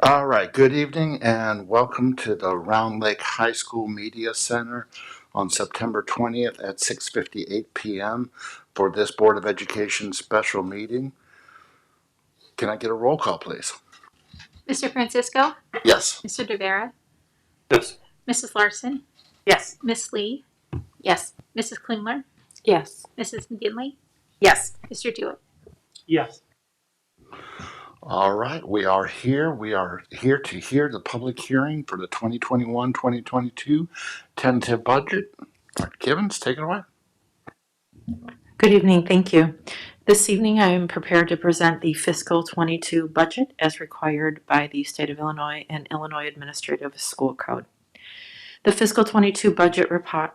All right, good evening and welcome to the Round Lake High School Media Center on September 20th at 6:58 p.m. for this Board of Education special meeting. Can I get a roll call, please? Mr. Francisco? Yes. Mr. DeVera? Yes. Mrs. Larson? Yes. Miss Lee? Yes. Mrs. Klingler? Yes. Mrs. McGinley? Yes. Mr. Dewitt? Yes. All right, we are here. We are here to hear the public hearing for the 2021-2022 tentative budget. Dr. Kivens, take it away. Good evening. Thank you. This evening I am prepared to present the fiscal 22 budget as required by the State of Illinois and Illinois Administrative School Code. The fiscal 22 budget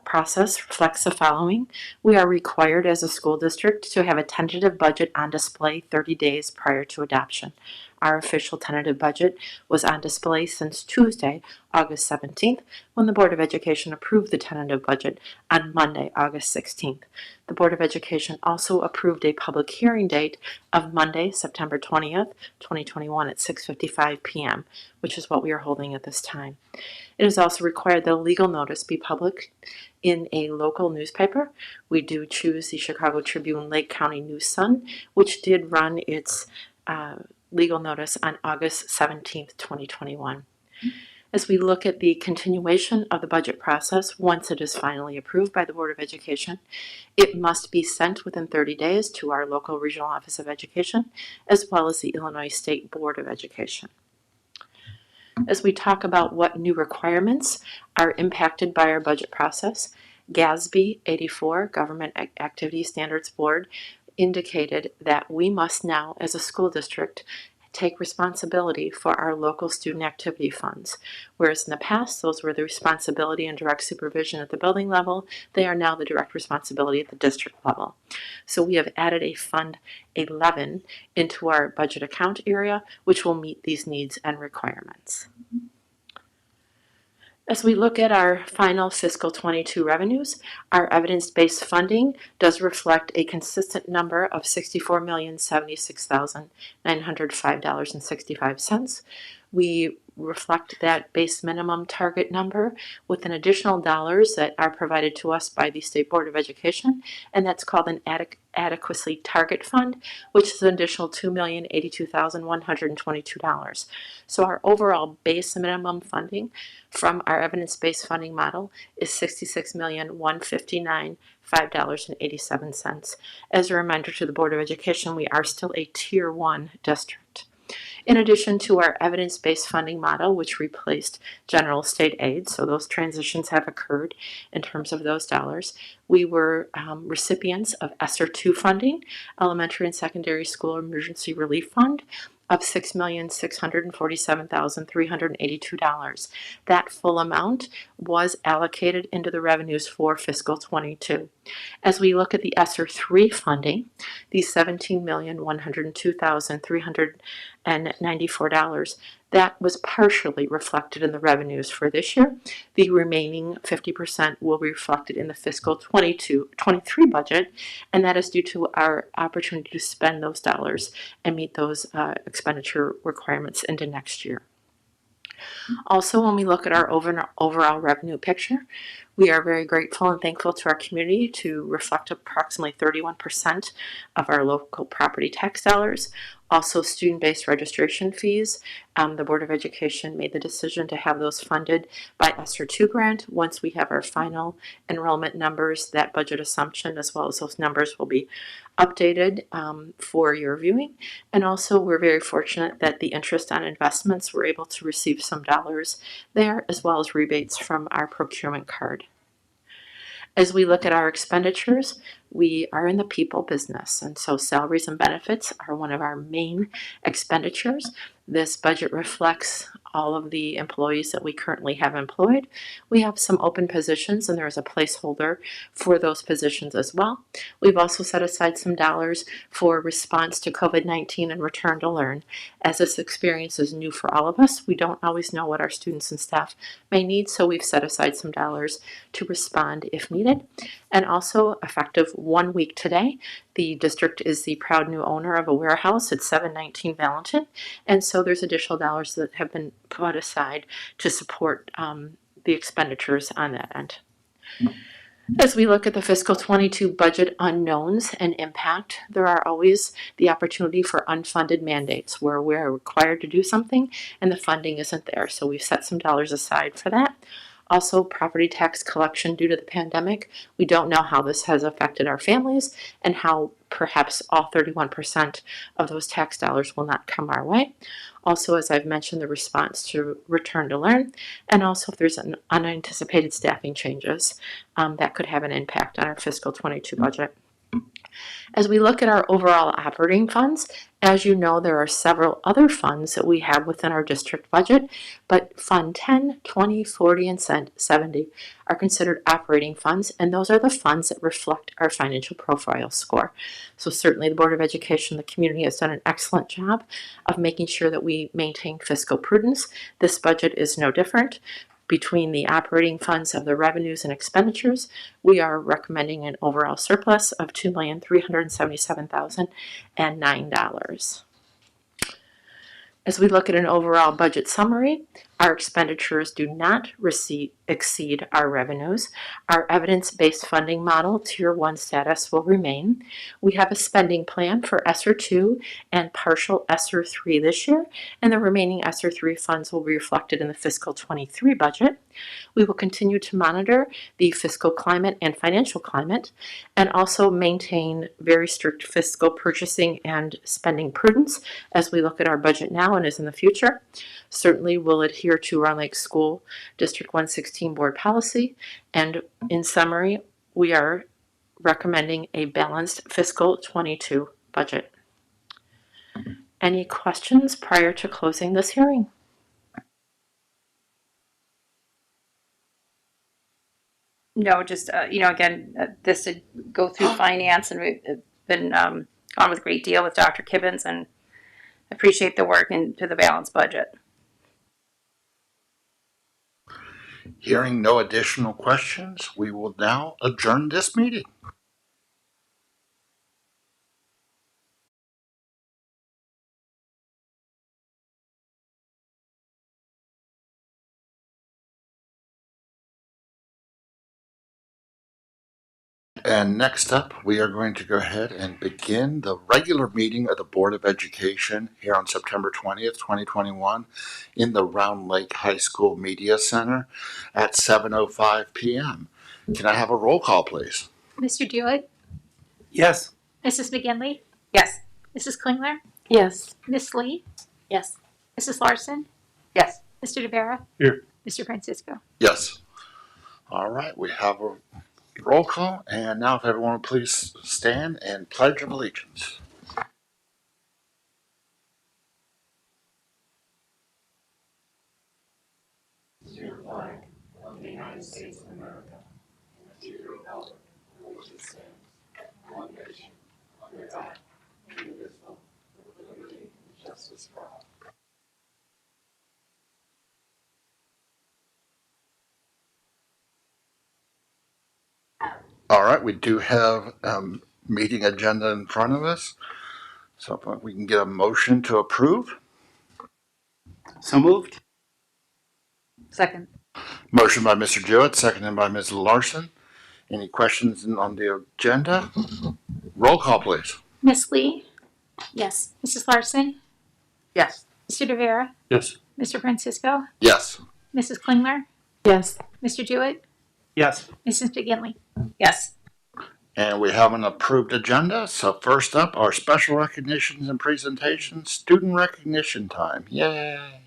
process reflects the following. We are required as a school district to have a tentative budget on display 30 days prior to adoption. Our official tentative budget was on display since Tuesday, August 17th, when the Board of Education approved the tentative budget on Monday, August 16th. The Board of Education also approved a public hearing date of Monday, September 20th, 2021 at 6:55 p.m., which is what we are holding at this time. It is also required that a legal notice be published in a local newspaper. We do choose the Chicago Tribune Lake County News Sun, which did run its legal notice on August 17th, 2021. As we look at the continuation of the budget process, once it is finally approved by the Board of Education, it must be sent within 30 days to our local regional office of education, as well as the Illinois State Board of Education. As we talk about what new requirements are impacted by our budget process, GASB 84, Government Activity Standards Board, indicated that we must now, as a school district, take responsibility for our local student activity funds. Whereas in the past, those were the responsibility and direct supervision at the building level, they are now the direct responsibility at the district level. So we have added a Fund 11 into our budget account area, which will meet these needs and requirements. As we look at our final fiscal 22 revenues, our evidence-based funding does reflect a consistent number of $64,076,905.65. We reflect that base minimum target number with an additional dollars that are provided to us by the State Board of Education, and that's called an adequacy target fund, which is an additional $2,082,122. So our overall base minimum funding from our evidence-based funding model is $66,159,5.87. As a reminder to the Board of Education, we are still a Tier 1 district. In addition to our evidence-based funding model, which replaced general state aid, so those transitions have occurred in terms of those dollars, we were recipients of ESSER II funding, Elementary and Secondary School Emergency Relief Fund, of $6,647,382. That full amount was allocated into the revenues for fiscal 22. As we look at the ESSER III funding, the $17,102,394, that was partially reflected in the revenues for this year. The remaining 50% will be reflected in the fiscal 22-23 budget, and that is due to our opportunity to spend those dollars and meet those expenditure requirements into next year. Also, when we look at our overall revenue picture, we are very grateful and thankful to our community to reflect approximately 31% of our local property tax dollars. Also, student-based registration fees. The Board of Education made the decision to have those funded by ESSER II grant. Once we have our final enrollment numbers, that budget assumption as well as those numbers will be updated for your viewing. And also, we're very fortunate that the interest on investments, we're able to receive some dollars there as well as rebates from our procurement card. As we look at our expenditures, we are in the people business, and so salaries and benefits are one of our main expenditures. This budget reflects all of the employees that we currently have employed. We have some open positions, and there is a placeholder for those positions as well. We've also set aside some dollars for response to COVID-19 and return to learn. As this experience is new for all of us, we don't always know what our students and staff may need, so we've set aside some dollars to respond if needed. And also, effective 1 week today, the district is the proud new owner of a warehouse at 719 Valentin, and so there's additional dollars that have been put aside to support the expenditures on that end. As we look at the fiscal 22 budget unknowns and impact, there are always the opportunity for unfunded mandates where we're required to do something and the funding isn't there. So we've set some dollars aside for that. Also, property tax collection due to the pandemic. We don't know how this has affected our families and how perhaps all 31% of those tax dollars will not come our way. Also, as I've mentioned, the response to return to learn, and also if there's an unanticipated staffing changes, that could have an impact on our fiscal 22 budget. As we look at our overall operating funds, as you know, there are several other funds that we have within our district budget, but Fund 10, 20, 40, and 70 are considered operating funds, and those are the funds that reflect our financial profile score. So certainly the Board of Education, the community has done an excellent job of making sure that we maintain fiscal prudence. This budget is no different. Between the operating funds of the revenues and expenditures, we are recommending an overall surplus of $2,377,009. As we look at an overall budget summary, our expenditures do not exceed our revenues. Our evidence-based funding model, Tier 1 status, will remain. We have a spending plan for ESSER 2 and partial ESSER 3 this year, and the remaining ESSER 3 funds will be reflected in the fiscal 23 budget. We will continue to monitor the fiscal climate and financial climate, and also maintain very strict fiscal purchasing and spending prudence as we look at our budget now and as in the future. Certainly we'll adhere to Round Lake School District 116 board policy, and in summary, we are recommending a balanced fiscal 22 budget. Any questions prior to closing this hearing? No, just, again, this did go through finance, and we've been gone with a great deal with Dr. Kibbins, and appreciate the work into the balanced budget. Hearing no additional questions, we will now adjourn this meeting. And next up, we are going to go ahead and begin the regular meeting of the Board of Education here on September 20th, 2021 in the Round Lake High School Media Center at 7:05 p.m. Can I have a roll call, please? Mr. Dewitt, Yes. Mrs. McGinley, Yes. Mrs. Klingler, Yes. Miss Lee, Yes. Mrs. Larson, Yes. Mr. DeVera, Here. Mr. Francisco. Yes. All right, we have a roll call, and now if everyone would please stand and pledge of allegiance. To the flag of the United States of America, and to the republic for which it stands, one nation, under God, indivisible, with liberty and justice for all. All right, we do have meeting agenda in front of us. So if we can get a motion to approve. So moved. Second. Motion by Mr. Jewett, seconded by Ms. Larson. Any questions on the agenda? Roll call, please. Miss Lee, Yes. Mrs. Larson, Yes. Mr. DeVera, Yes. Mr. Francisco, Yes. Mrs. Klingler, Yes. Mr. Dewitt, Yes. Mrs. McGinley. Yes. And we have an approved agenda. So first up, our special recognitions and presentations, student recognition time. Yay.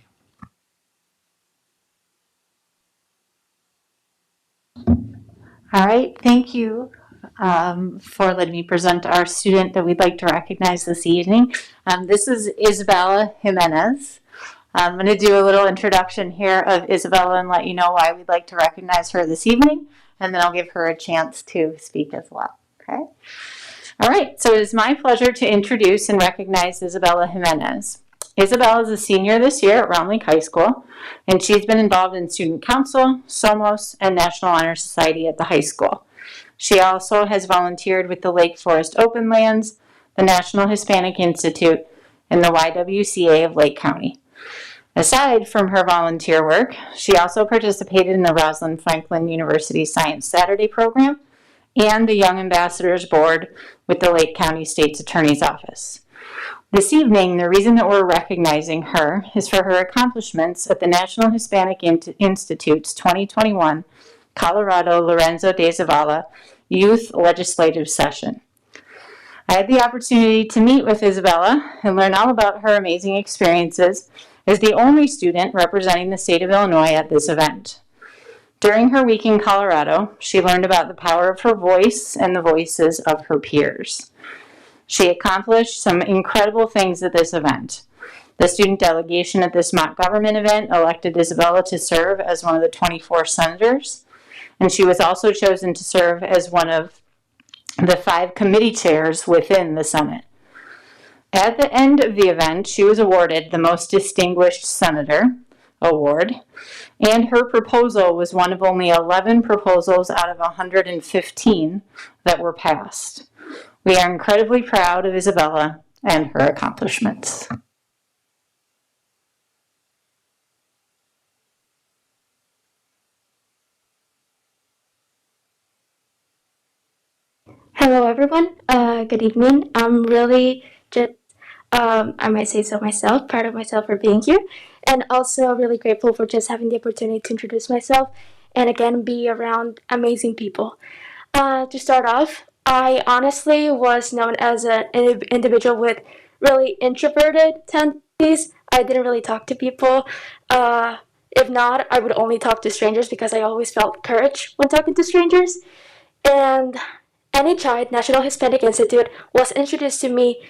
All right, thank you for letting me present our student that we'd like to recognize this evening. This is Isabella Jimenez. I'm going to do a little introduction here of Isabella and let you know why we'd like to recognize her this evening, and then I'll give her a chance to speak as well. Okay. All right, so it is my pleasure to introduce and recognize Isabella Jimenez. Isabella is a senior this year at Round Lake High School, and she's been involved in student council, SOMOS, and National Honor Society at the high school. She also has volunteered with the Lake Forest Open Lands, the National Hispanic Institute, and the YWCA of Lake County. Aside from her volunteer work, she also participated in the Rosalind Franklin University Science Saturday program and the Young Ambassadors Board with the Lake County State's Attorney's Office. This evening, the reason that we're recognizing her is for her accomplishments at the National Hispanic Institute's 2021 Colorado Lorenzo de Zavala Youth Legislative Session. I had the opportunity to meet with Isabella and learn all about her amazing experiences as the only student representing the state of Illinois at this event. During her week in Colorado, she learned about the power of her voice and the voices of her peers. She accomplished some incredible things at this event. The student delegation at this mock government event elected Isabella to serve as one of the 24 senators, and she was also chosen to serve as one of the 5 committee chairs within the Senate. At the end of the event, she was awarded the Most Distinguished Senator Award, and her proposal was one of only 11 proposals out of 115 that were passed. We are incredibly proud of Isabella and her accomplishments. Hello, everyone. Good evening. I'm really just, I might say so myself, proud of myself for being here, and also really grateful for just having the opportunity to introduce myself and again be around amazing people. To start off, I honestly was known as an individual with really introverted tendencies. I didn't really talk to people. If not, I would only talk to strangers because I always felt courage when talking to strangers. And NHI, National Hispanic Institute, was introduced to me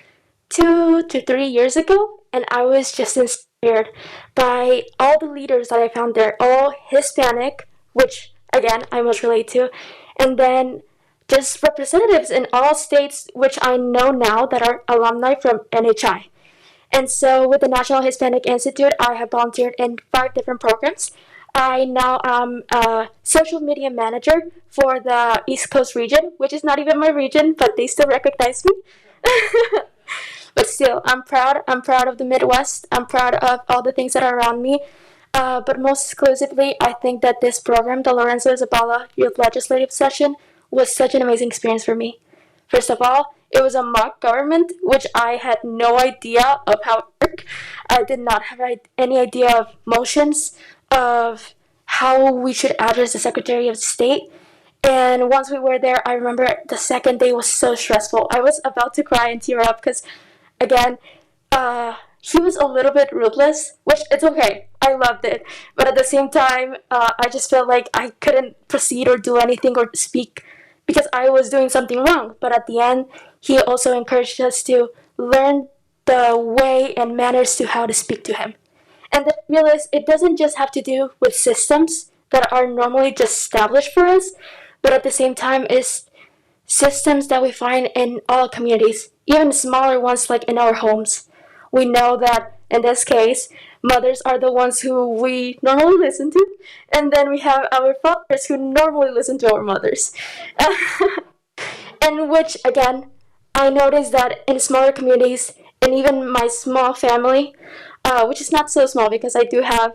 2 to 3 years ago, and I was just inspired by all the leaders that I found there, all Hispanic, which again I must relate to, and then just representatives in all states, which I know now that are alumni from NHI. And so with the National Hispanic Institute, I have volunteered in 5 different programs. I now am a social media manager for the East Coast region, which is not even my region, but they still recognize me. But still, I'm proud. I'm proud of the Midwest. I'm proud of all the things that are around me. But most exclusively, I think that this program, the Lorenzo Zavala Youth Legislative Session, was such an amazing experience for me. First of all, it was a mock government, which I had no idea of how it worked. I did not have any idea of motions, of how we should address the Secretary of State. And once we were there, I remember the second day was so stressful. I was about to cry and tear up because, again, he was a little bit ruthless, which it's okay. I loved it. But at the same time, I just felt like I couldn't proceed or do anything or speak because I was doing something wrong. But at the end, he also encouraged us to learn the way and manners to how to speak to him. And then I realized it doesn't just have to do with systems that are normally just established for us, but at the same time is systems that we find in all communities, even smaller ones like in our homes. We know that in this case, mothers are the ones who we normally listen to, and then we have our fathers who normally listen to our mothers. And which, again, I noticed that in smaller communities, and even my small family, which is not so small because I do have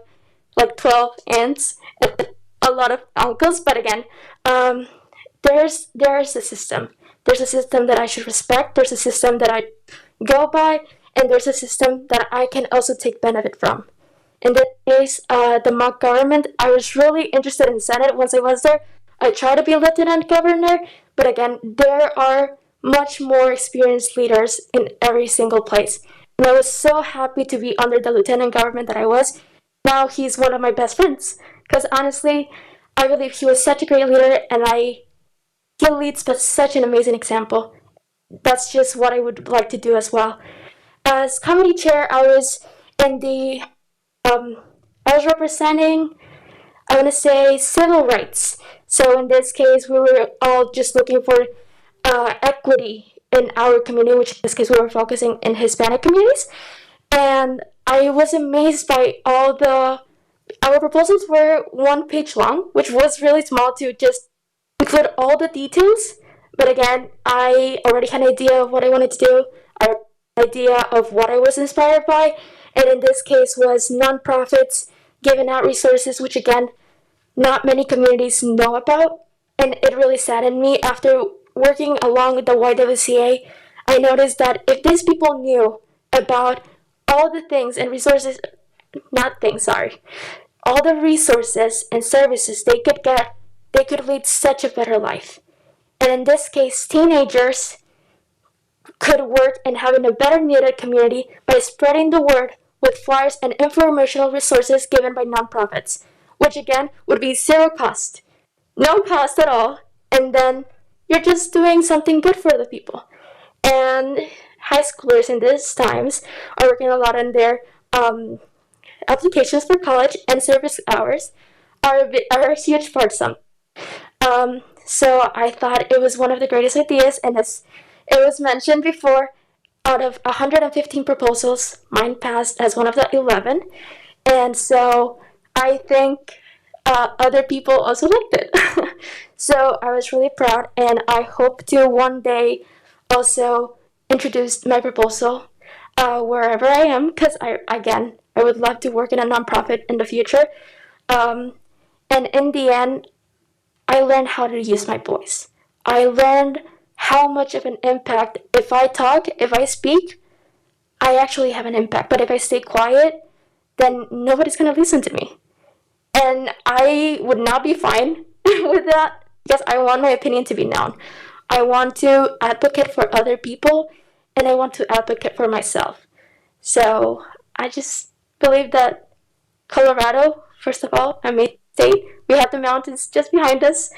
like 12 aunts and a lot of uncles, but again, there's a system. There's a system that I should respect, there's a system that I go by, and there's a system that I can also take benefit from. In this case, the mock government, I was really interested in Senate once I was there. I tried to be a lieutenant governor, but again, there are much more experienced leaders in every single place. And I was so happy to be under the lieutenant government that I was. Now he's one of my best friends. Because honestly, I believe he was such a great leader, and he leads by such an amazing example. That's just what I would like to do as well. As committee chair, I was in the, I was representing, I want to say, civil rights. So in this case, we were all just looking for equity in our community, which in this case we were focusing in Hispanic communities. And I was amazed by our proposals were 1 page long, which was really small to just include all the details, but again, I already had an idea of what I wanted to do. I had an idea of what I was inspired by, and in this case was nonprofits giving out resources, which again, not many communities know about. And it really saddened me after working along with the YWCA. I noticed that if these people knew about all the things and resources, not things, sorry, all the resources and services they could get, they could lead such a better life. And in this case, teenagers could work in having a better knitted community by spreading the word with flyers and informational resources given by nonprofits, which again would be zero cost, no cost at all, and then you're just doing something good for the people. And high schoolers in these times are working a lot on their applications for college, and service hours are a huge part of some. So I thought it was one of the greatest ideas, and as it was mentioned before, out of 115 proposals, mine passed as one of the 11, and so I think other people also liked it. So I was really proud, and I hope to one day also introduce my proposal wherever I am, because I would love to work in a nonprofit in the future. And in the end, I learned how to use my voice. I learned how much of an impact, if I talk, if I speak, I actually have an impact. But if I stay quiet, then nobody's going to listen to me. And I would not be fine with that because I want my opinion to be known. I want to advocate for other people, and I want to advocate for myself. So I just believe that Colorado, first of all, I made state. We had the mountains just behind us,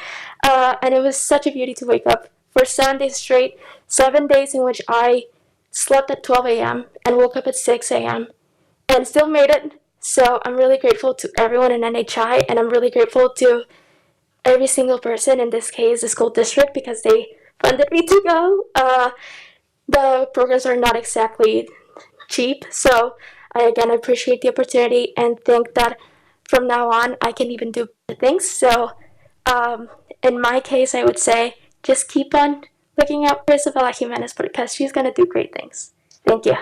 and it was such a beauty to wake up for 7 days straight, 7 days in which I slept at 12 a.m. and woke up at 6 a.m. and still made it. So I'm really grateful to everyone in NHI, and I'm really grateful to every single person, in this case, the school district, because they funded me to go. The programs are not exactly cheap, so I again appreciate the opportunity and think that from now on I can even do better things. So in my case, I would say just keep on looking out for Isabella Jimenez because she's going to do great things. Thank you.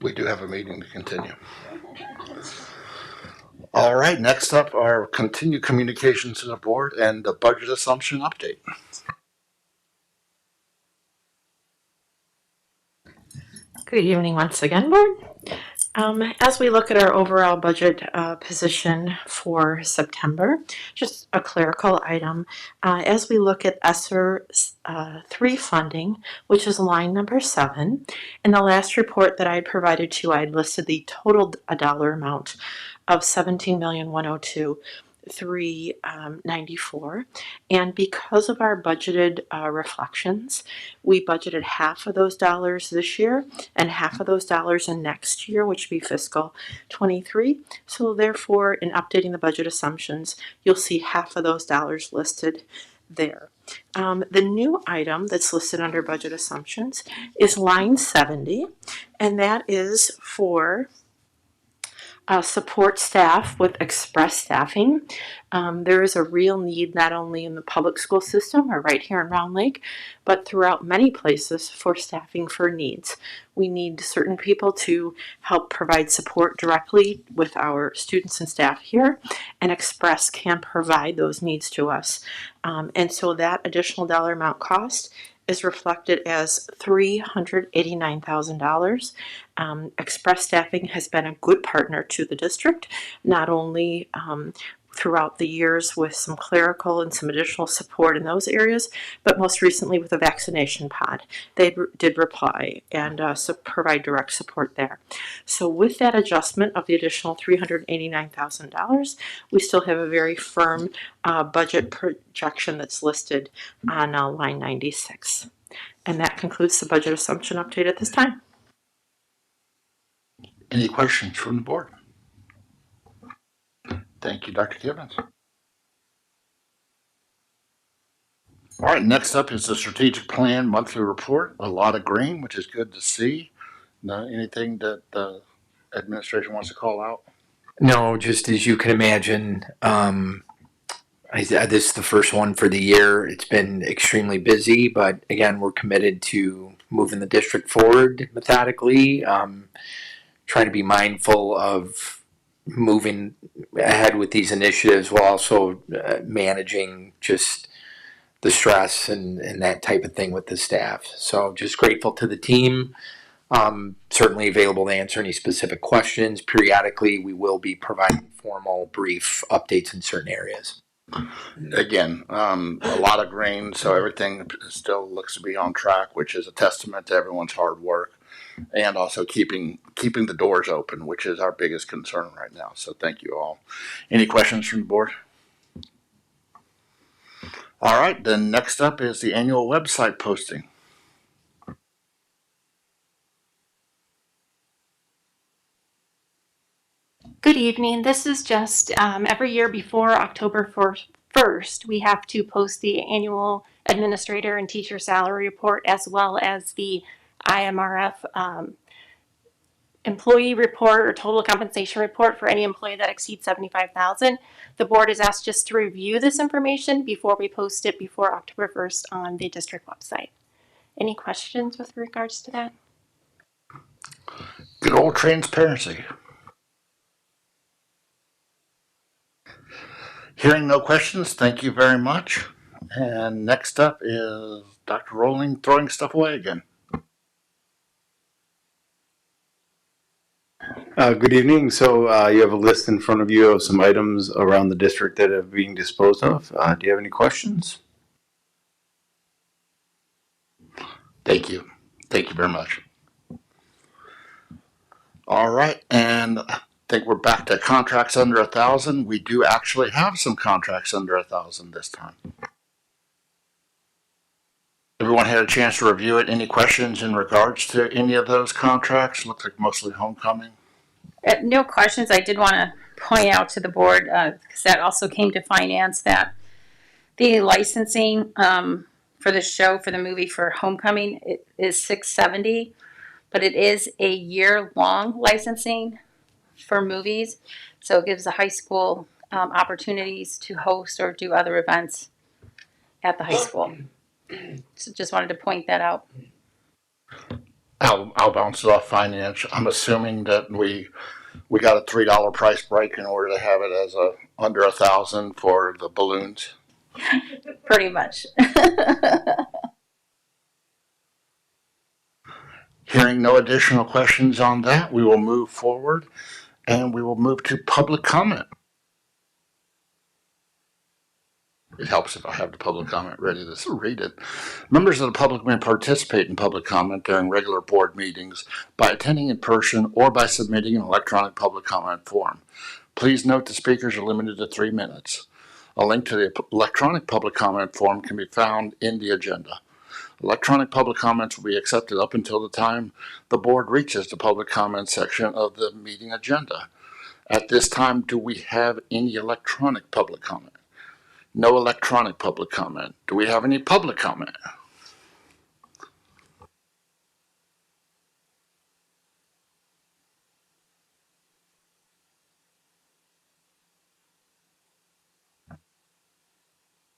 We do have a meeting to continue. All right, next up are continued communications to the board and the budget assumption update. Good evening once again, board. As we look at our overall budget position for September, just a clerical item. As we look at ESSER 3 funding, which is line number 7, in the last report that I had provided to you, I had listed the total dollar amount of $17,102,394, and because of our budgeted reflections, we budgeted half of those dollars this year and half of those dollars in next year, which would be fiscal 23. So therefore, in updating the budget assumptions, you'll see half of those dollars listed there. The new item that's listed under budget assumptions is line 70, and that is for support staff with express staffing. There is a real need not only in the public school system or right here in Round Lake, but throughout many places for staffing for needs. We need certain people to help provide support directly with our students and staff here, and Express can provide those needs to us. And so that additional dollar amount cost is reflected as $389,000. Express Staffing has been a good partner to the district, not only throughout the years with some clerical and some additional support in those areas, but most recently with the vaccination pod. They did reply and provide direct support there. So with that adjustment of the additional $389,000, we still have a very firm budget projection that's listed on line 96. And that concludes the budget assumption update at this time. Any questions from the board? Thank you, Dr. Gibbons. All right, next up is the strategic plan monthly report. A lot of green, which is good to see. Anything that the administration wants to call out? No, just as you can imagine, this is the first one for the year. It's been extremely busy, but again, we're committed to moving the district forward methodically, trying to be mindful of moving ahead with these initiatives while also managing just the stress and that type of thing with the staff. So just grateful to the team. Certainly available to answer any specific questions. Periodically, we will be providing formal brief updates in certain areas. Again, a lot of green, so everything still looks to be on track, which is a testament to everyone's hard work, and also keeping the doors open, which is our biggest concern right now. So thank you all. Any questions from the board? All right, then next up is the annual website posting. Good evening. This is just every year before October 1st, we have to post the annual administrator and teacher salary report as well as the IMRF employee report or total compensation report for any employee that exceeds $75,000. The board is asked just to review this information before we post it before October 1st on the district website. Any questions with regards to that? Good old transparency. Hearing no questions, thank you very much. And next up is Dr. Rowling throwing stuff away again. Good evening. So you have a list in front of you of some items around the district that are being disposed of. Do you have any questions? Thank you. Thank you very much. All right, and I think we're back to contracts under 1,000. We do actually have some contracts under 1,000 this time. Everyone had a chance to review it. Any questions in regards to any of those contracts? Looks like mostly homecoming. No questions. I did want to point out to the board, because that also came to finance, that the licensing for the show, for the movie for Homecoming, it is $670, but it is a year-long licensing for movies. So it gives the high school opportunities to host or do other events at the high school. So just wanted to point that out. I'll bounce it off finance. I'm assuming that we got a $3 price break in order to have it as a under 1,000 for the balloons. Pretty much. Hearing no additional questions on that, we will move forward and we will move to public comment. It helps if I have the public comment ready to read it. Members of the public may participate in public comment during regular board meetings by attending in person or by submitting an electronic public comment form. Please note the speakers are limited to 3 minutes. A link to the electronic public comment form can be found in the agenda. Electronic public comments will be accepted up until the time the board reaches the public comment section of the meeting agenda. At this time, do we have any electronic public comment? No electronic public comment. Do we have any public comment?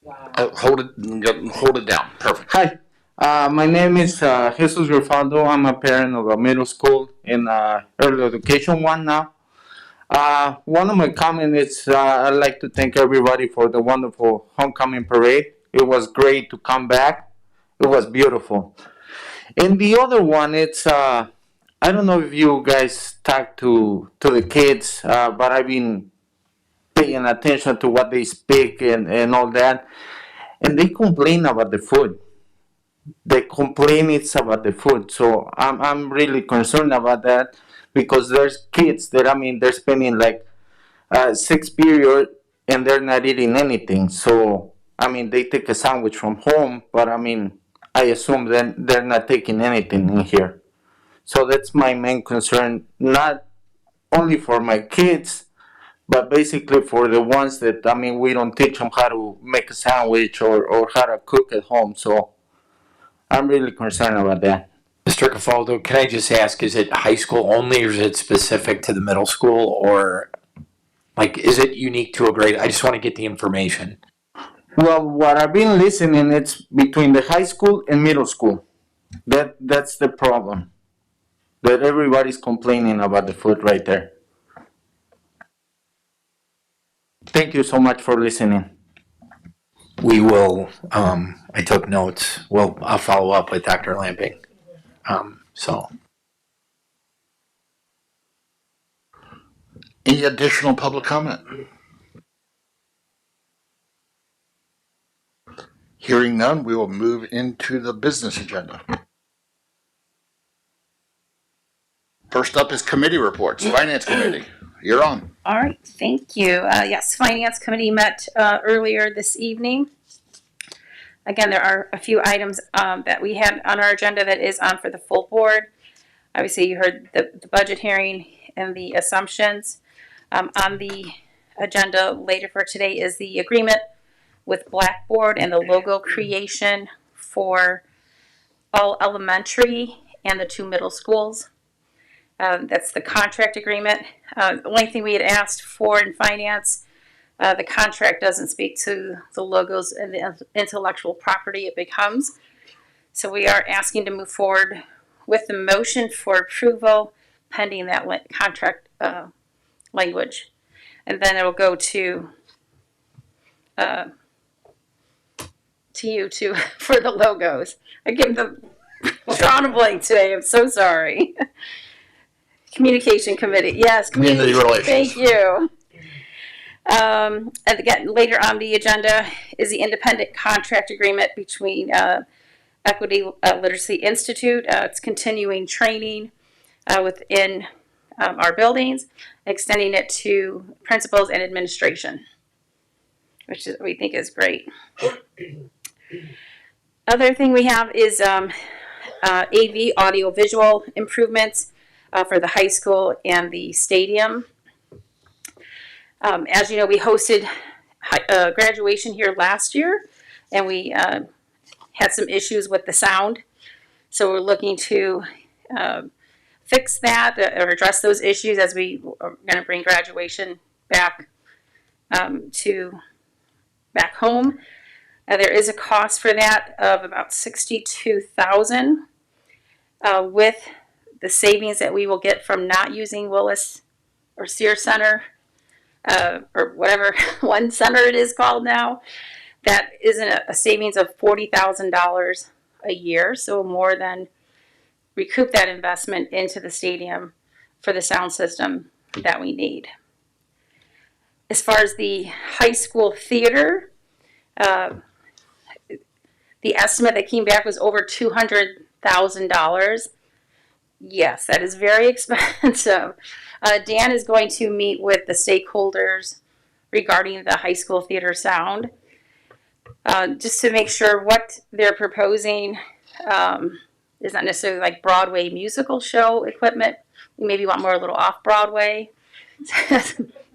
Hold it down. Perfect. Hi, my name is Jesus Rifaldo. I'm a parent of a middle school in early education one now. One of my comments is I'd like to thank everybody for the wonderful homecoming parade. It was great to come back. It was beautiful. And the other one, it's I don't know if you guys talk to the kids, but I've been paying attention to what they speak and all that. And they complain about the food. They complain it's about the food. So I'm really concerned about that because there's kids that, I mean, they're spending like 6 period and they're not eating anything. So, I mean, they take a sandwich from home, but I mean, I assume that they're not taking anything in here. So that's my main concern, not only for my kids, but basically for the ones that, I mean, we don't teach them how to make a sandwich or how to cook at home. So I'm really concerned about that. Mr. Cafaldo, can I just ask, is it high school only or is it specific to the middle school, or like, is it unique to a grade? I just want to get the information. Well, what I've been listening, it's between the high school and middle school. That's the problem. That everybody's complaining about the food right there. Thank you so much for listening. We will, I took notes. Well, I'll follow up with Dr. Lamping. Any additional public comment? Hearing none, we will move into the business agenda. First up is committee reports. Finance Committee, you're on. All right, thank you. Yes, Finance Committee met earlier this evening. Again, there are a few items that we had on our agenda that is on for the full board. Obviously, you heard the budget hearing and the assumptions. On the agenda later for today is the agreement with Blackboard and the logo creation for all elementary and the 2 middle schools. That's the contract agreement. The only thing we had asked for in finance, the contract doesn't speak to the logos and the intellectual property it becomes. So we are asking to move forward with the motion for approval pending that contract language. And then it'll go to you too for the logos. I give them drawing a blank today. I'm so sorry. Communication Committee. Yes, Community Relations. Thank you. And again, later on the agenda is the independent contract agreement between Equity Literacy Institute. It's continuing training within our buildings, extending it to principals and administration, which we think is great. Other thing we have is AV, audio visual improvements for the high school and the stadium. As you know, we hosted graduation here last year, and we had some issues with the sound. So we're looking to fix that or address those issues as we are going to bring graduation back back home. There is a cost for that of about $62,000 with the savings that we will get from not using Willis or Sears Center or whatever one center it is called now. That is a savings of $40,000 a year, so more than recoup that investment into the stadium for the sound system that we need. As far as the high school theater, the estimate that came back was over $200,000. Yes, that is very expensive. Dan is going to meet with the stakeholders regarding the high school theater sound, just to make sure what they're proposing is not necessarily like Broadway musical show equipment. We maybe want more a little off Broadway,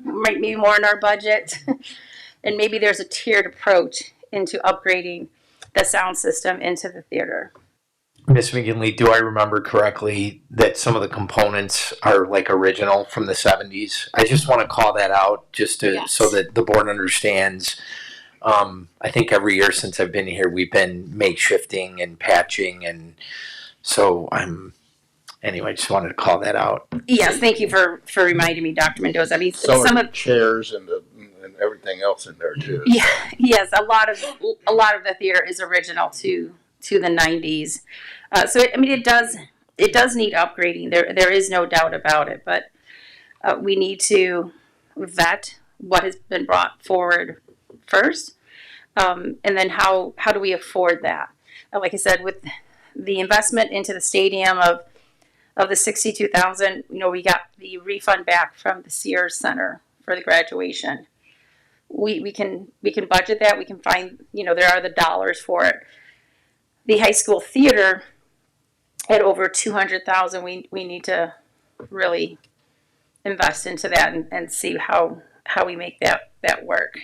might be more in our budget, and maybe there's a tiered approach into upgrading the sound system into the theater. Miss McGinley, do I remember correctly that some of the components are like original from the 70s? I just want to call that out just to Yes. so that the board understands. I think every year since I've been here, we've been makeshifting and patching, and so anyway, I just wanted to call that out. Yes, thank you for reminding me, Dr. Mendoza. I mean, Some some of of the chairs and everything else in there too. Yeah, yes, a lot of the theater is original to the 90s. So it does need upgrading. There is no doubt about it. But we need to vet what has been brought forward first, and then how do we afford that? Like I said, with the investment into the stadium of the $62,000, we got the refund back from the Sears Center for the graduation. We can budget that. We can find, there are the dollars for it. The high school theater at over $200,000, we need to really invest into that and see how we make that work.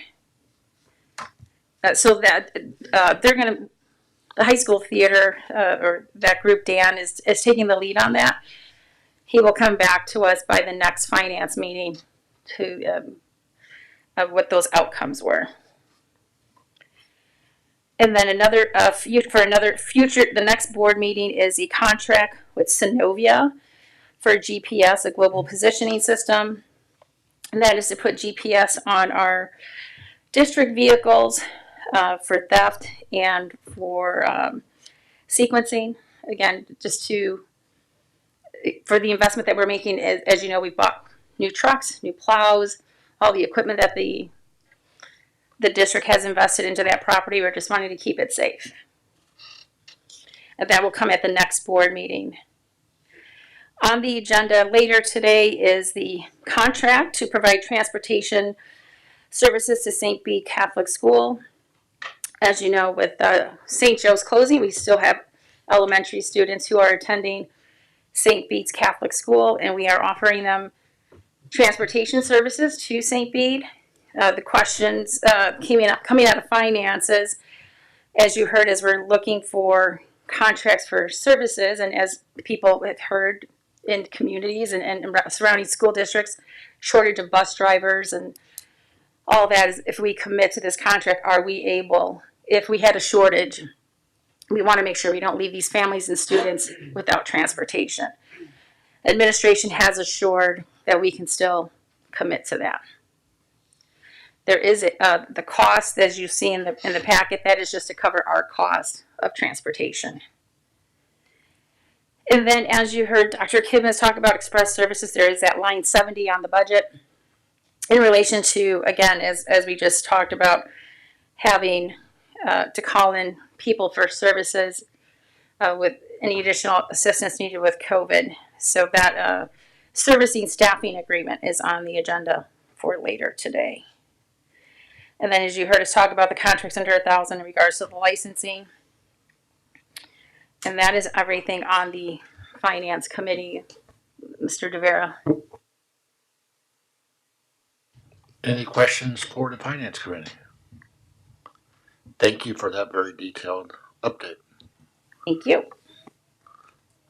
So that the high school theater or that group, Dan is taking the lead on that. He will come back to us by the next finance meeting to what those outcomes were. And then the next board meeting is a contract with Synovia for GPS, a global positioning system. And that is to put GPS on our district vehicles for theft and for sequencing. Again, for the investment that we're making, as you know, we bought new trucks, new plows, all the equipment that the district has invested into that property. We're just wanting to keep it safe. And that will come at the next board meeting. On the agenda later today is the contract to provide transportation services to St. Bede Catholic School. As you know, with St. Joe's closing, we still have elementary students who are attending St. Bede's Catholic School, and we are offering them transportation services to St. Bede. The questions coming out of finances, as you heard, as we're looking for contracts for services, and as people have heard in communities and surrounding school districts, shortage of bus drivers and all that, is if we commit to this contract, are we able, if we had a shortage, we want to make sure we don't leave these families and students without transportation. Administration has assured that we can still commit to that. There is the cost, as you see in the packet, that is just to cover our cost of transportation. And then, as you heard Dr. Kibnes talk about express services, there is that line 70 on the budget in relation to, again, as we just talked about, having to call in people for services with any additional assistance needed with COVID. So that servicing staffing agreement is on the agenda for later today. And then, as you heard us talk about the contracts under $1,000 in regards to the licensing. And that is everything on the Finance Committee, Mr. DeVera. Any questions for the Finance Committee? Thank you for that very detailed update. Thank you.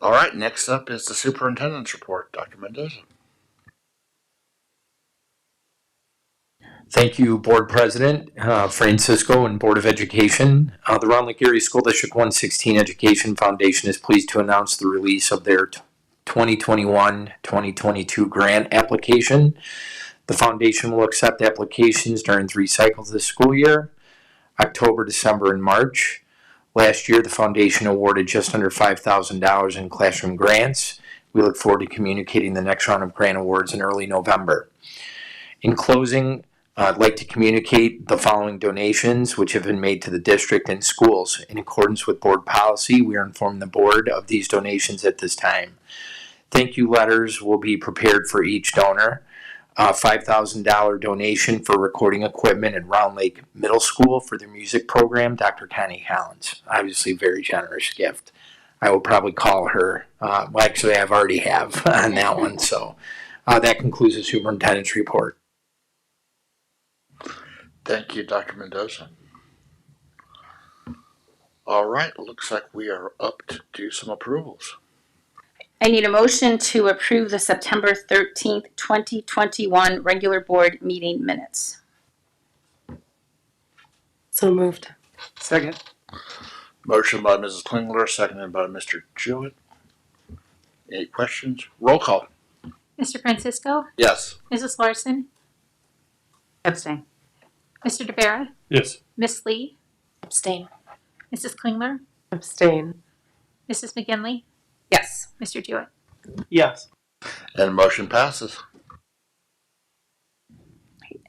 All right, next up is the Superintendent's Report. Dr. Mendoza. Thank you, Board President Francisco and Board of Education. The Round Lake Erie School District 116 Education Foundation is pleased to announce the release of their 2021-2022 grant application. The foundation will accept applications during 3 cycles this school year, October, December, and March. Last year, the foundation awarded just under $5,000 in classroom grants. We look forward to communicating the next round of grant awards in early November. In closing, I'd like to communicate the following donations which have been made to the district and schools. In accordance with board policy, we are informing the board of these donations at this time. Thank you letters will be prepared for each donor. A $5,000 donation for recording equipment at Round Lake Middle School for their music program, Dr. Connie Collins. Obviously, very generous gift. I will probably call her. Well, actually, I've already have on that one. So that concludes the superintendent's report. Thank you, Dr. Mendoza. All right, looks like we are up to do some approvals. I need a motion to approve the September 13th, 2021 regular board meeting minutes. So moved. Second. Motion by Mrs. Klingler, seconded by Mr. Jewett. Any questions? Roll call. Mr. Francisco, Yes. Mrs. Larson, Abstain. Mr. DeVera, Yes. Miss Lee, Abstain. Mrs. Klingler, Abstain. Mrs. McGinley, Yes. Mr. Jewett. Yes. And motion passes.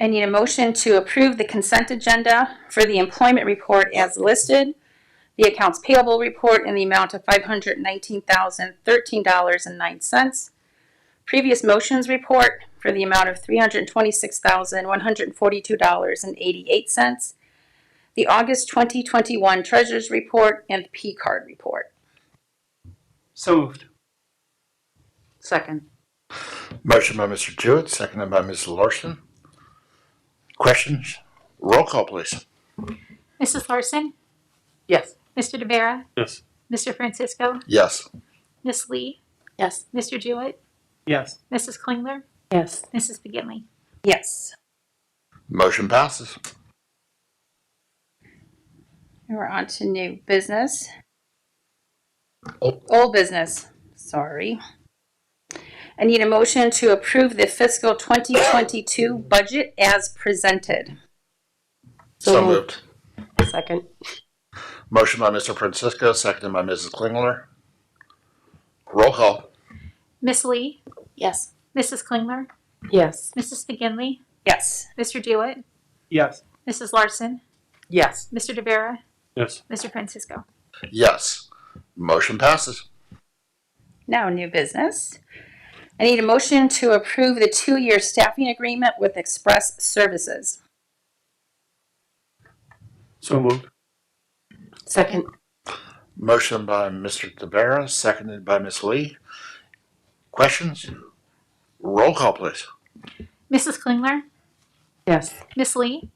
I need a motion to approve the consent agenda for the employment report as listed, the accounts payable report in the amount of $519,013.09, previous motions report for the amount of $326,142.88, the August 2021 treasurer's report, and the P-card report. So moved. Second. Motion by Mr. Jewett, seconded by Ms. Larson. Questions? Roll call, please. Mrs. Larson, Yes. Mr. DeVera, Yes. Mr. Francisco, Yes. Miss Lee, Yes. Mr. Jewett, Yes. Mrs. Klingler, Yes. Mrs. McGinley. Yes. Motion passes. And we're on to new business. Oh. Old business, sorry. I need a motion to approve the fiscal 2022 budget as presented. So moved. Second. Motion by Mr. Francisco, seconded by Mrs. Klingler. Roll call. Miss Lee, Yes. Mrs. Klingler, Yes. Mrs. McGinley, Yes. Mr. Jewett, Yes. Mrs. Larson, Yes. Mr. DeVera, Yes. Mr. Francisco. Yes. Motion passes. Now new business. I need a motion to approve the 2-year staffing agreement with Express Services. So moved. Second. Motion by Mr. DeVera, seconded by Ms. Lee. Questions? Roll call, please. Mrs. Klingler, Yes. Miss Lee,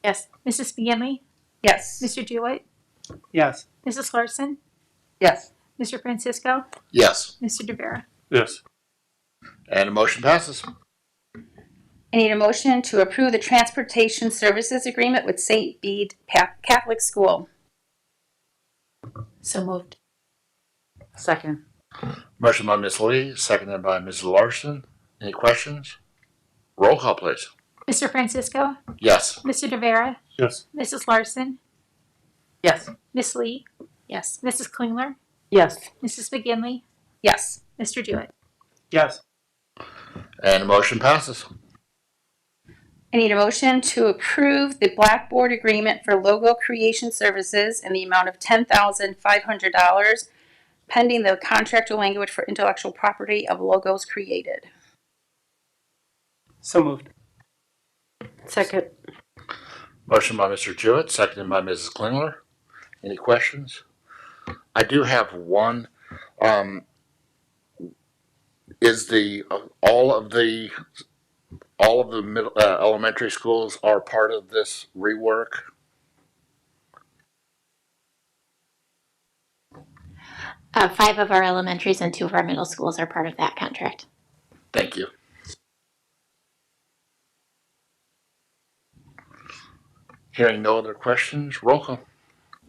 Yes. Mrs. McGinley, Yes. Mr. Jewett, Yes. Mrs. Larson, Yes. Mr. Francisco, Yes. Mr. DeVera. Yes. And the motion passes. I need a motion to approve the transportation services agreement with St. Bede Catholic School. So moved. Second. Motion by Ms. Lee, seconded by Ms. Larson. Any questions? Roll call, please. Mr. Francisco, Yes. Mr. DeVera, Yes. Mrs. Larson, Yes. Miss Lee, Yes. Mrs. Klingler, Yes. Mrs. McGinley, Yes. Mr. Jewett. Yes. And the motion passes. I need a motion to approve the Blackboard agreement for logo creation services in the amount of $10,500 pending the contractual language for intellectual property of logos created. So moved. Second. Motion by Mr. Jewett, seconded by Mrs. Klingler. Any questions? I do have one. Is the all of the middle elementary schools are part of this rework? Five of our elementaries and two of our middle schools are part of that contract. Thank you. Hearing no other questions, roll call.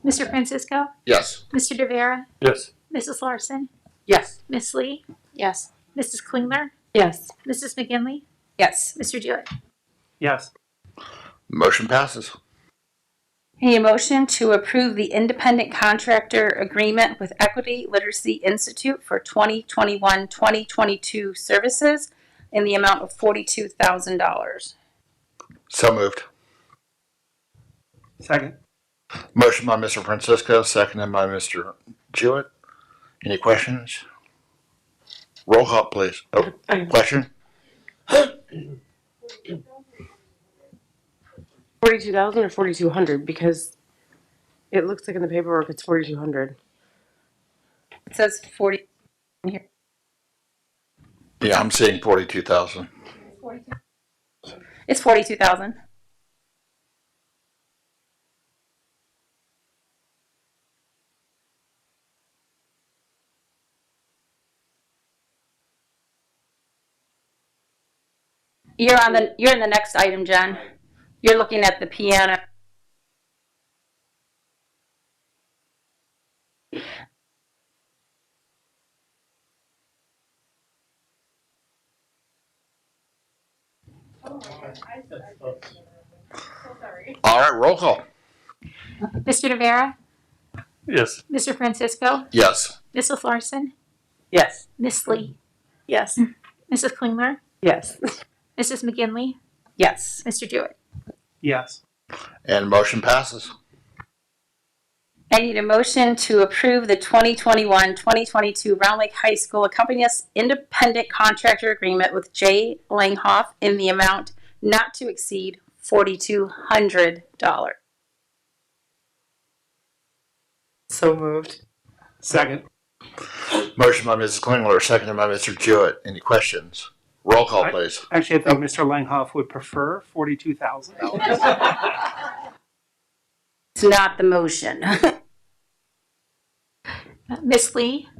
Mr. Francisco, Yes. Mr. DeVera, Yes. Mrs. Larson, Yes. Miss Lee, Yes. Mrs. Klingler, Yes. Mrs. McGinley, Yes. Mr. Jewett. Yes. Motion passes. I need a motion to approve the independent contractor agreement with Equity Literacy Institute for 2021-2022 services in the amount of $42,000. So moved. Second. Motion by Mr. Francisco, seconded by Mr. Jewett. Any questions? Roll call, please. Oh, question? 42,000 or 4,200? Because it looks like in the paperwork it's 4,200. It says 40 here. Yeah, I'm seeing 42,000. It's 42,000. You're in the next item, Jen. You're looking at the piano. All right, roll call. Mr. Rivera, Yes. Mr. Francisco, Yes. Mrs. Larson, Yes. Miss Lee, Yes. Mrs. Klingler, Yes. Mrs. McGinley, Yes. Mr. Jewett. Yes. And motion passes. I need a motion to approve the 2021-2022 Round Lake High School Accompanist Independent Contractor Agreement with J. Langhoff in the amount not to exceed $4,200. So moved. Second. Motion by Mrs. Klingler, seconded by Mr. Jewett. Any questions? Roll call, Aye. please. Actually, I think Mr. Langhoff would prefer 42,000. It's not the motion. Miss Lee,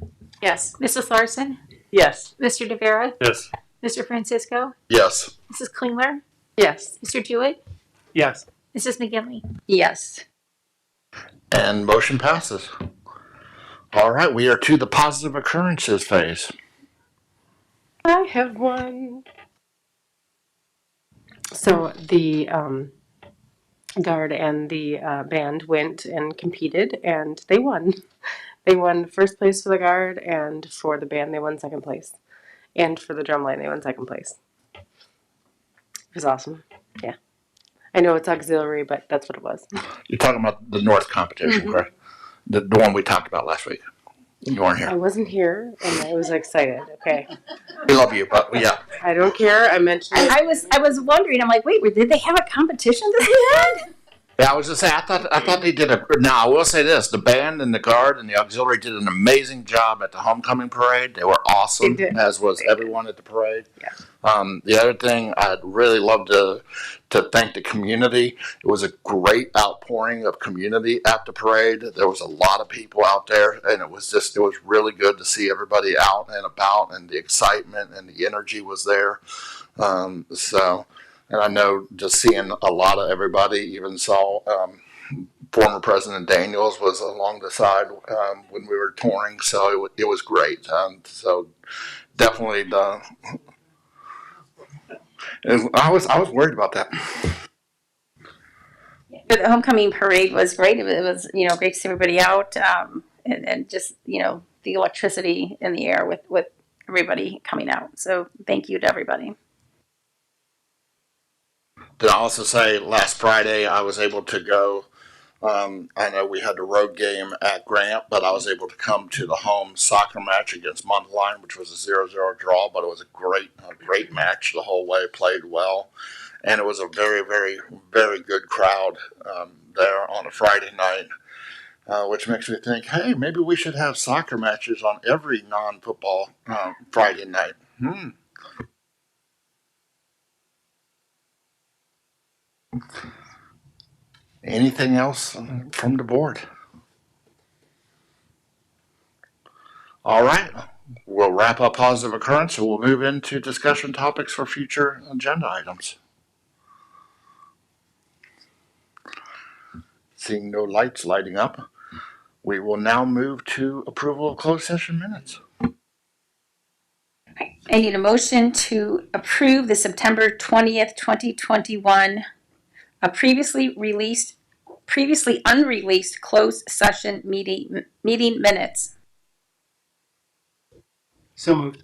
Yes. Mrs. Larson, Yes. Mr. Rivera, Yes. Mr. Francisco, Yes. Mrs. Klingler, Yes. Mr. Jewett, Yes. Mrs. McGinley. Yes. And motion passes. All right, we are to the positive occurrences phase. I have one. So the guard and the band went and competed, and they won. They won first place for the guard, and for the band they won second place, and for the drumline they won second place. It was awesome. Yeah, I know it's auxiliary, but that's what it was. You're talking about the North competition, correct? The one we talked about last week. You weren't I here. wasn't here, and I was excited. Okay, We love you, but yeah. I don't care. I mentioned it. I was wondering. I'm like, wait, did they have a competition this weekend? Yeah, I was just saying, I thought they did a. Now, I will say this: the band and the guard and the auxiliary did an amazing job at the homecoming parade. They were awesome, They did. as was everyone at the parade. Yeah. The other thing I'd really love to thank the community. It was a great outpouring of community at the parade. There was a lot of people out there, and it was really good to see everybody out and about, and the excitement and the energy was there. And I know just seeing a lot of everybody, even saw former President Daniels was along the side when we were touring, so it was great. So definitely, I was worried about that. But the homecoming parade was great. It was great to see everybody out, and just the electricity in the air with everybody coming out. So thank you to everybody. Did I also say last Friday I was able to go? I know we had the road game at Grant, but I was able to come to the home soccer match against Mundelein, which was a 0-0 draw, but it was a great match the whole way, played well. And it was a very, very, very good crowd there on a Friday night, which makes me think, hey, maybe we should have soccer matches on every non-football Friday night. Anything else from the board? All right. We'll wrap up positive occurrence and we'll move into discussion topics for future agenda items. Seeing no lights lighting up, we will now move to approval of closed session minutes. I need a motion to approve the September 20th, 2021 previously released previously unreleased closed session meeting minutes. So moved.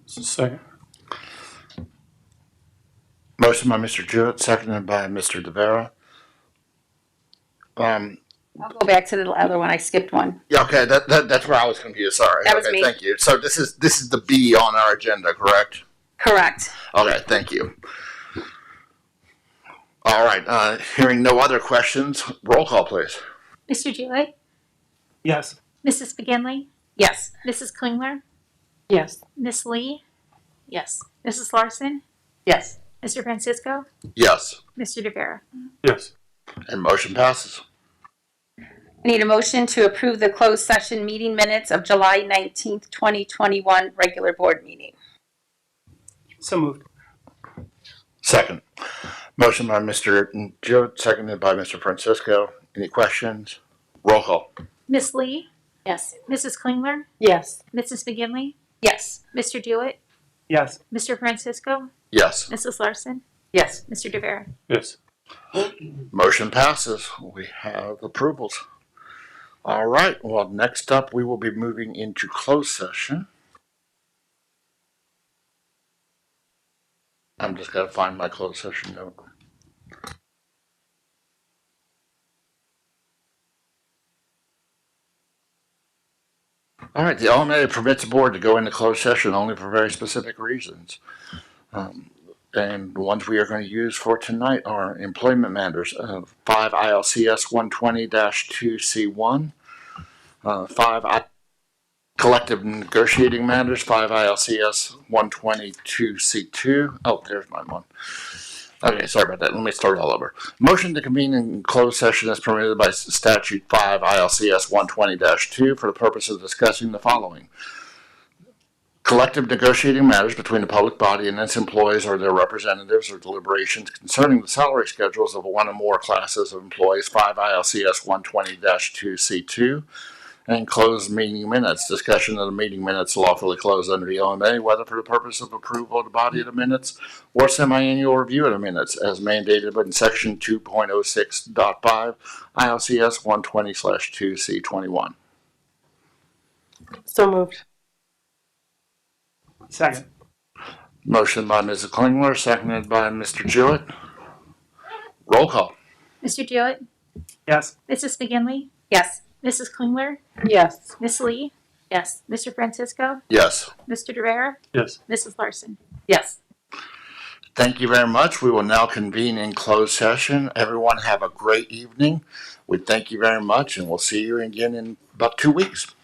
Second. Motion by Mr. Jewett, seconded by Mr. DeVera. I'll go back to the other one. I skipped one. Yeah, okay, that's where I was confused. Sorry. That was okay, me. thank you. So this is the B on our agenda, correct? Correct. Okay, thank you. All right. Hearing no other questions, roll call, please. Mr. Jewett, Yes. Mrs. McGinley, Yes. Mrs. Klingler, Yes. Miss Lee, Yes. Mrs. Larson, Yes. Mr. Francisco, Yes, Mr. DeVera. Yes. and motion passes. I need a motion to approve the closed session meeting minutes of July 19th, 2021 regular board meeting. So moved. Second. Motion by Mr. Jewett, seconded by Mr. Francisco. Any questions? Roll call. Miss Lee, Yes. Mrs. Klingler, Yes. Mrs. McGinley, Yes. Mr. Jewett, Yes. Mr. Francisco, Yes, Mrs. Larson, Yes. Mr. DeVera. Yes. motion passes. We have approvals. All right, well, next up, we will be moving into closed session. I'm just going to find my closed session note. All right, the LMA permits the board to go into closed session only for very specific reasons. And the ones we are going to use for tonight are employment matters, 5 ILCS 120-2C1, 5 collective negotiating matters, 5 ILCS 122C2. Oh, there's my one. Okay, sorry about that. Let me start all over. Motion to convene in closed session is permitted by statute 5 ILCS 120-2 for the purpose of discussing the following. Collective negotiating matters between the public body and its employees or their representatives or deliberations concerning the salary schedules of one or more classes of employees, 5 ILCS 120-2C2, and closed meeting minutes. Discussion of the meeting minutes lawfully closed under the LMA, whether for the purpose of approval of the body of the minutes or semi-annual review of the minutes, as mandated in section 2.06.5 ILCS 120/2C21. So moved. Second. Motion by Mrs. Klingler, seconded by Mr. Jewett. Roll call. Mr. Jewett, Yes. Mrs. McGinley, Yes. Mrs. Klingler, Yes. Miss Lee, Yes. Mr. Francisco, Yes. Mr. DeVera, Yes. Mrs. Larson. Yes. Thank you very much. We will now convene in closed session. Everyone have a great evening. We thank you very much, and we'll see you again in about 2 weeks.